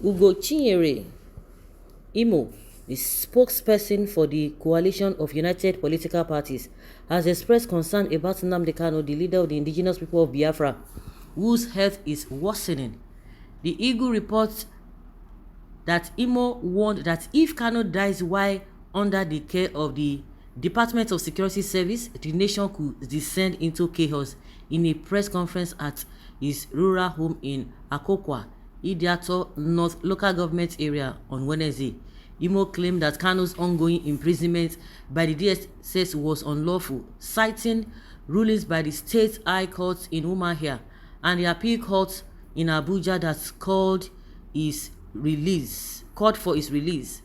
Ugo Chinyere Imo, the spokesperson for the Coalition of United Political Parties, has expressed concern about Nnamdi Kanu, the leader of the indigenous people of Biafra, whose health is worsening. The Eagle reports that Imo warned that if Kanu dies while under the care of the Department of Security Service, the nation could descend into chaos. In a press conference at his rural home in Akokwa, Idiato North local government area on Wednesday, Imo claimed that Kanu's ongoing imprisonment by the DSS was unlawful, citing rulings by the state high court in Umuahia and the appeal court in Abuja that called for his release.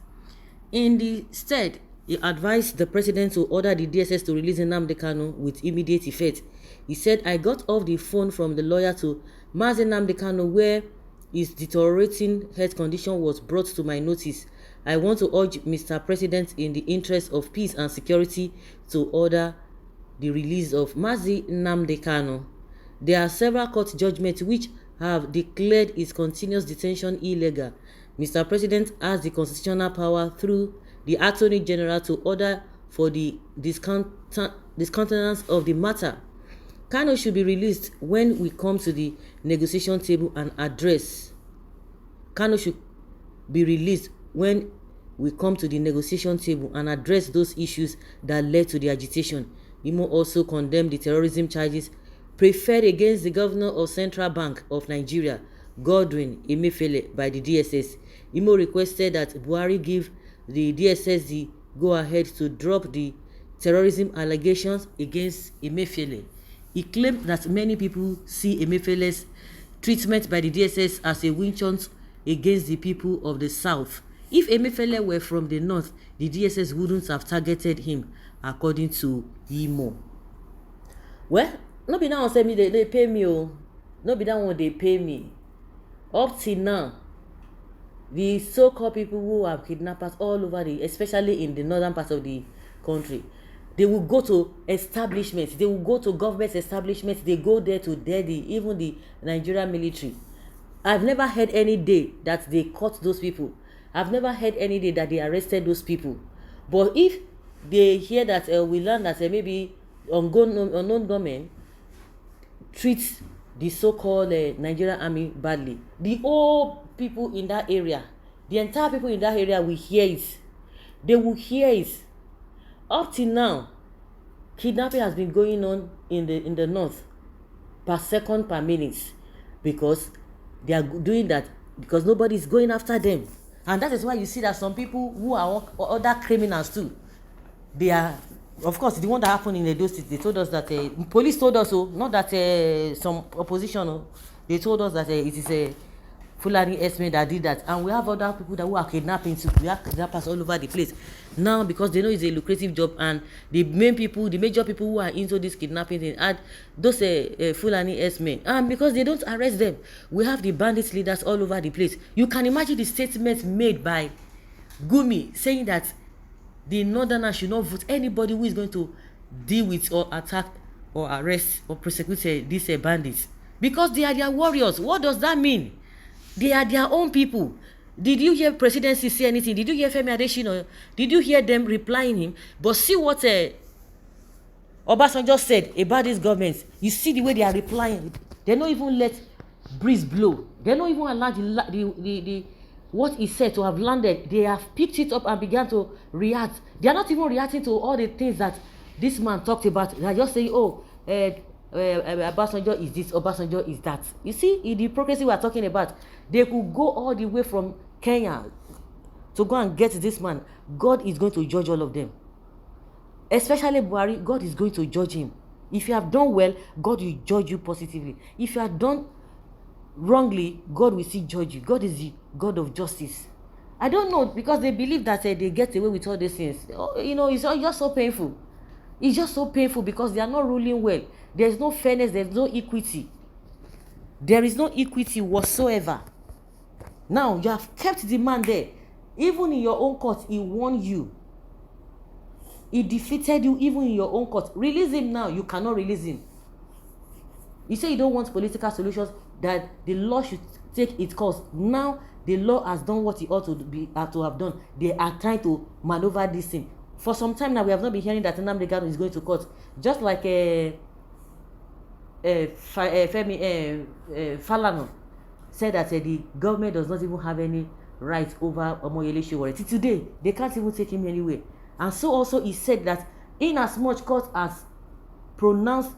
In the stead, he advised the president to order the DSS to release Nnamdi Kanu with immediate effect. He said, "I got off the phone from the lawyer to Mazi Nnamdi Kanu where his deteriorating health condition was brought to my notice. I want to urge Mr. President in the interest of peace and security to order the release of Mazi Nnamdi Kanu. There are several court judgments which have declared his continuous detention illegal. Mr. President has the constitutional power through the Attorney General to order for the discountenance of the matter. Kanu should be released when we come to the negotiation table and address. Kanu should be released when we come to the negotiation table and address those issues that led to the agitation." Imo also condemned the terrorism charges preferred against the governor of Central Bank of Nigeria, Godwin Emefiele, by the DSS. Imo requested that Buhari give the DSS the go-ahead to drop the terrorism allegations against Emefiele. He claimed that many people see Emefiele's treatment by the DSS as a witch hunt against the people of the South. If Emefiele were from the North, the DSS wouldn't have targeted him, according to Imo. Well, no be that one say me they pay me oh. No be that one they pay me. Up till now, the so-called people who are kidnappers all over especially in the northern part of the country, they will go to establishments, they will go to government establishments, they go there to dare even the Nigerian military. I've never heard any day that they caught those people. I've never heard any day that they arrested those people. But if they hear that we learn that maybe unknown government treats the so-called Nigerian army badly, the whole people in that area, the entire people in that area will hear it. They will hear it. Up till now, kidnapping has been going on in the north per second, per minute, because they are doing that because nobody is going after them. And that is why you see that some people who are other criminals too, they are, of course, the one that happened in Edo State, they told us that police told us so, not that some opposition, they told us that it is a Fulani S-men that did that, and we have other people that who are kidnapping too. We have kidnappers all over the place now because they know it's a lucrative job, and the major people who are into this kidnapping thing are those Fulani S-men, and because they don't arrest them, we have the bandit leaders all over the place. You can imagine the statement made by Gumi saying that the northerners should not vote anybody who is going to deal with or attack or arrest or prosecute these bandits, because they are their warriors. What does that mean? They are their own people. Did you hear presidency say anything? Did you hear Femi Adesina? Did you hear them replying him? But see what Obasanjo said about this government. You see the way they are replying. They don't even let breeze blow. They don't even allow the what he said to have landed. They have picked it up and began to react. They are not even reacting to all the things that this man talked about. They are just saying, oh, Obasanjo is this, Obasanjo is that. You see, in the progress we are talking about, they could go all the way from Kenya to go and get this man. God is going to judge all of them. Especially Buhari, God is going to judge him. If you have done well, God will judge you positively. If you have done wrongly, God will still judge you. God is the God of justice. I don't know, because they believe that they get away with all these things. You know, it's just so painful. It's just so painful because they are not ruling well. There's no fairness. There's no equity. There is no equity whatsoever. Now, you have kept the man there. Even in your own court, he won you. He defeated you even in your own court. Release him now. You cannot release him. You say you don't want political solutions, that the law should take its course. Now the law has done what it ought to have done. They are trying to maneuver this thing. For some time now, we have not been hearing that Nnamdi Kanu is going to court. Just like Falana said that the government does not even have any right over Omoyele Sowore. Till today, they can't even take him anywhere. And so also he said that in as much court has pronounced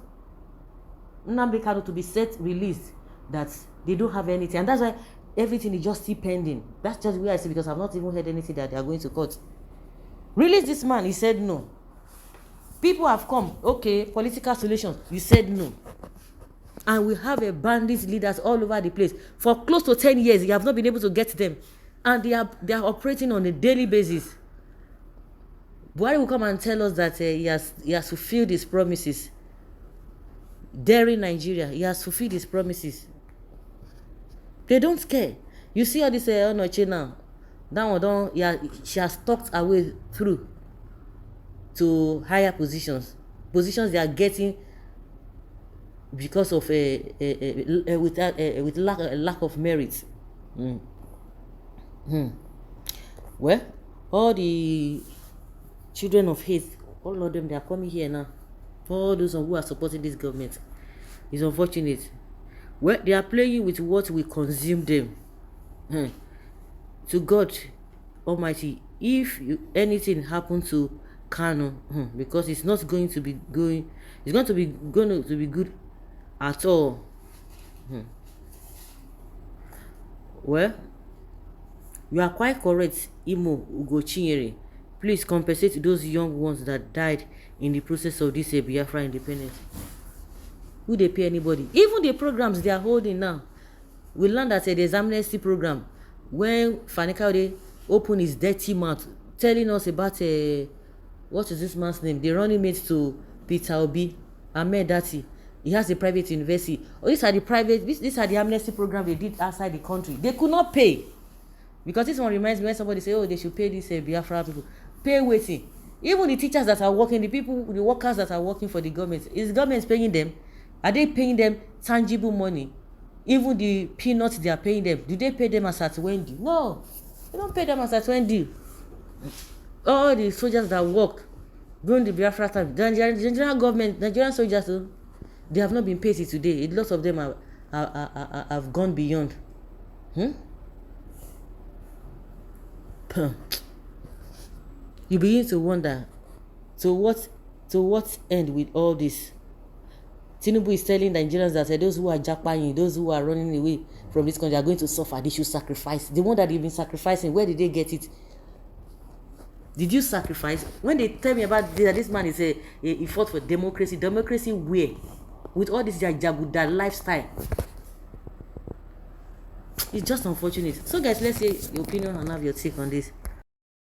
Nnamdi Kanu to be set released, that they don't have anything. And that's why everything is just still pending. That's just where I say, because I've not even heard anything that they are going to court. Release this man. He said no. People have come. Okay, political solutions. You said no. And we have a bandit leaders all over the place. For close to 10 years, you have not been able to get them. And they are operating on a daily basis. Buhari will come and tell us that he has fulfilled his promises. Daring Nigeria, he has fulfilled his promises. They don't care. You see all this Onoche now. That one don't. Yeah, she has talked her way through to higher positions. Positions they are getting because of with lack of merit. Well, all the children of hate, all of them, they are coming here now. For all those who are supporting this government, it's unfortunate. Well, they are playing with what we consume them. To God Almighty, if anything happen to Kanu, because it's not going to be going, it's going to be good at all. Well, you are quite correct, Imo Ugochinyere. Please compensate those young ones that died in the process of this Biafra independence. Who they pay anybody? Even the programs they are holding now. We learned that there's amnesty program. When Fani Kaode opened his dirty mouth telling us about what is this man's name? The running mate to Peter Obi, Ahmed Dati. He has a private university. Oh, these are the amnesty program they did outside the country. They could not pay. Because this one reminds me when somebody say, oh, they should pay this Biafra people. Pay waiting. Even the teachers that are working, the workers that are working for the government, is the government paying them? Are they paying them tangible money? Even the peanuts they are paying them, do they pay them as at Wendy? No, they don't pay them as at Wendy. All the soldiers that work during the Biafra time, the Nigerian government, Nigerian soldiers, they have not been paid till today. A lot of them have gone beyond. You begin to wonder, to what end with all this? Tinubu is telling Nigerians that those who are jackpying, those who are running away from this country are going to suffer. They should sacrifice. The one that they've been sacrificing, where did they get it? Did you sacrifice? When they tell me about this man is he fought for democracy. Democracy where? With all this Jaguda lifestyle. It's just unfortunate. So guys, let's say your opinion and have your take on this.